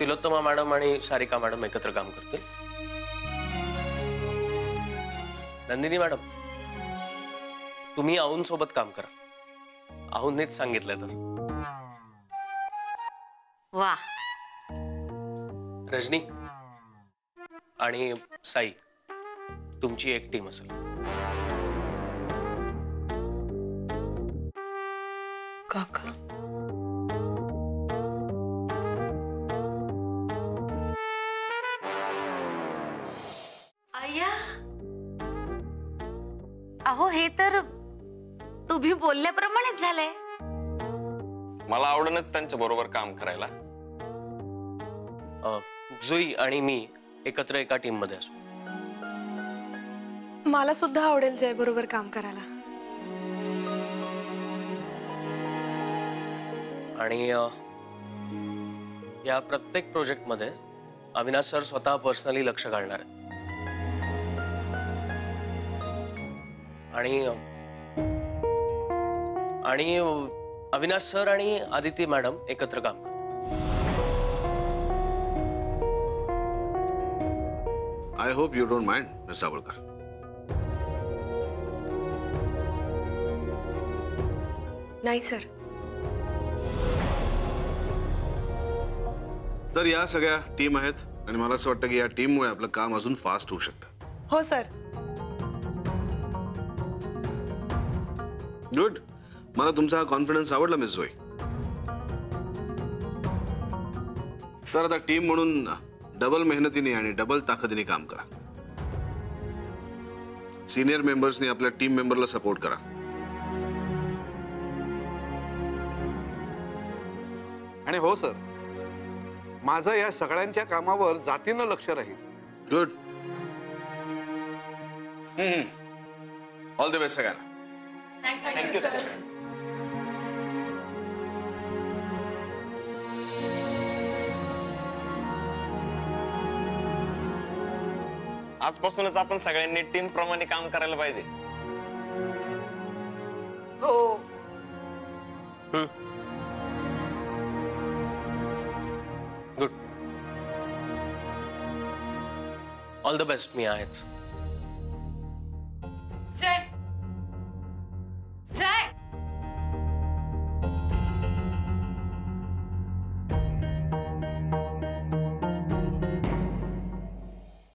Tilottama madam आणि Sarika madam एकत्र काम करतील. नंदिनी मॅडम, तुम्ही आऊन सोबत काम करा. आऊननेच सांगितलंय तसं. वा. रजनी आणि साई, तुमची एक टीम असेल. काका, अय्या, अहो हे तर तुम्ही बोलल्याप्रमाणेच झालंय. मला आवडणच त्यांच्या बरोबर काम करायला. जुई आणि मी एकत्र एका टीम मध्ये असू. मला सुद्धा आवडेल जय बरोबर काम करायला. आणि या प्रत्येक प्रोजेक्ट मध्ये अविनाश सर स्वतः पर्सनली लक्ष घालणार आहेत. आणि अविनाश सर आणि आदिती मॅडम एकत्र काम करतात. I hope you don't mind, Ms. Savalkar. नाही सर. तर या सगळ्या टीम आहेत आणि मला असं वाटतं की या टीममुळे आपलं काम अजून फास्ट होऊ शकतं. हो सर. गुड. मला तुमचा कॉन्फिडन्स आवडला मिस जोई. तर आता टीम म्हणून डबल मेहनतीने आणि डबल ताकदीने काम करा. सिनियर मेंबर्सनी आपल्या टीम मेंबरला सपोर्ट करा. आणि हो सर, माझं या सगळ्यांच्या कामावर जातीनं लक्ष राहील. गुड. ऑल द बेस्ट सगळ्यांना. Thank you sir. आजपासूनच आपण सगळ्यांनी टीम प्रमाणे काम करायला पाहिजे. हो. गुड. All the best. मी आहेच.